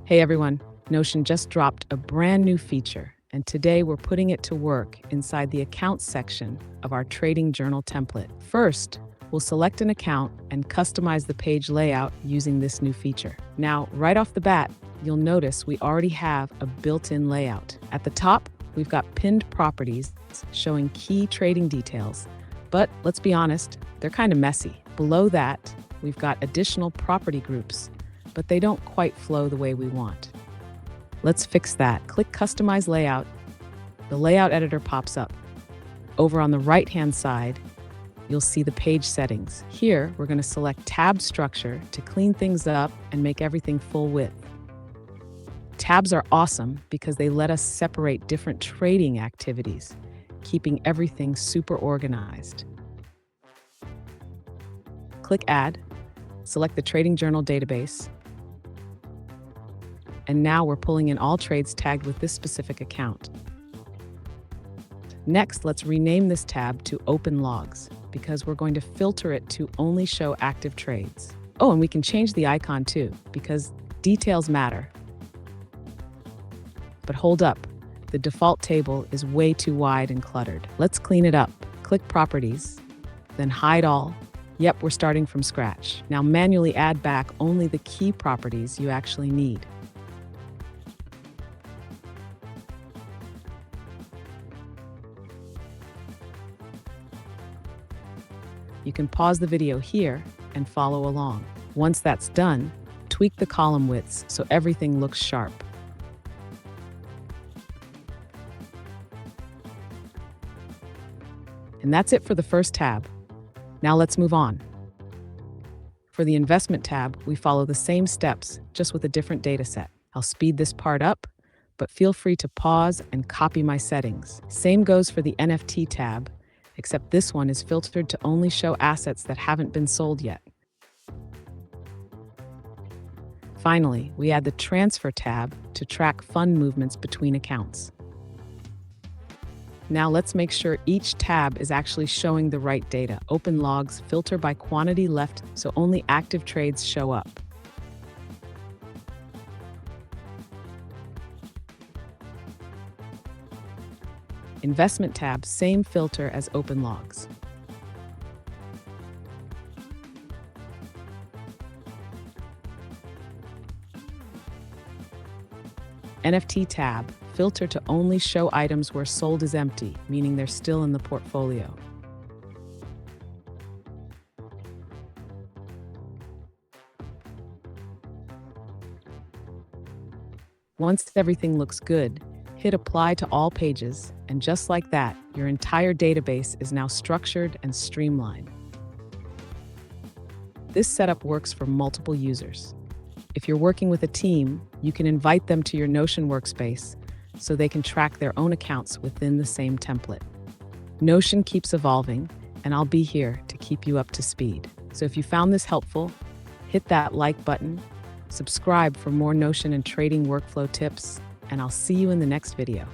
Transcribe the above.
Hey everyone, Notion just dropped a brand new feature, and today we're putting it to work inside the Accounts section of our Trading Journal template. First, we'll select an account and customize the page layout using this new feature. Now, right off the bat, you'll notice we already have a built-in layout. At the top, we've got pinned properties showing key trading details, but let's be honest, they're kind of messy. Below that, we've got additional property groups, but they don't quite flow the way we want. Let's fix that. Click Customize Layout. The layout editor pops up. Over on the right-hand side, you'll see the page settings. Here, we're going to select tab structure to clean things up and make everything full width. Tabs are awesome because they let us separate different trading activities, keeping everything super organized. Click Add, select the Trading Journal database, and now we're pulling in all trades tagged with this specific account. Next, let's rename this tab to Open Logs because we're going to filter it to only show active trades. Oh, and we can change the icon too because details matter. But hold up, the default table is way too wide and cluttered. Let's clean it up. Click Properties, then Hide All. Yep, we're starting from scratch. Now manually add back only the key properties you actually need. You can pause the video here and follow along. Once that's done, tweak the column widths so everything looks sharp. And that's it for the first tab. Now let's move on. For the Investment tab, we follow the same steps, just with a different data set. I'll speed this part up, but feel free to pause and copy my settings. Same goes for the NFT tab, except this one is filtered to only show assets that haven't been sold yet. Finally, we add the Transfer tab to track fund movements between accounts. Now let's make sure each tab is actually showing the right data. Open Logs filter by quantity left so only active trades show up. Investment tab, same filter as Open Logs. NFT tab, filter to only show items where sold is empty, meaning they're still in the portfolio. Once everything looks good, hit Apply to all pages, and just like that, your entire database is now structured and streamlined. This setup works for multiple users. If you're working with a team, you can invite them to your Notion workspace so they can track their own accounts within the same template. Notion keeps evolving, and I'll be here to keep you up to speed. So if you found this helpful, hit that like button, subscribe for more Notion and trading workflow tips, and I'll see you in the next video.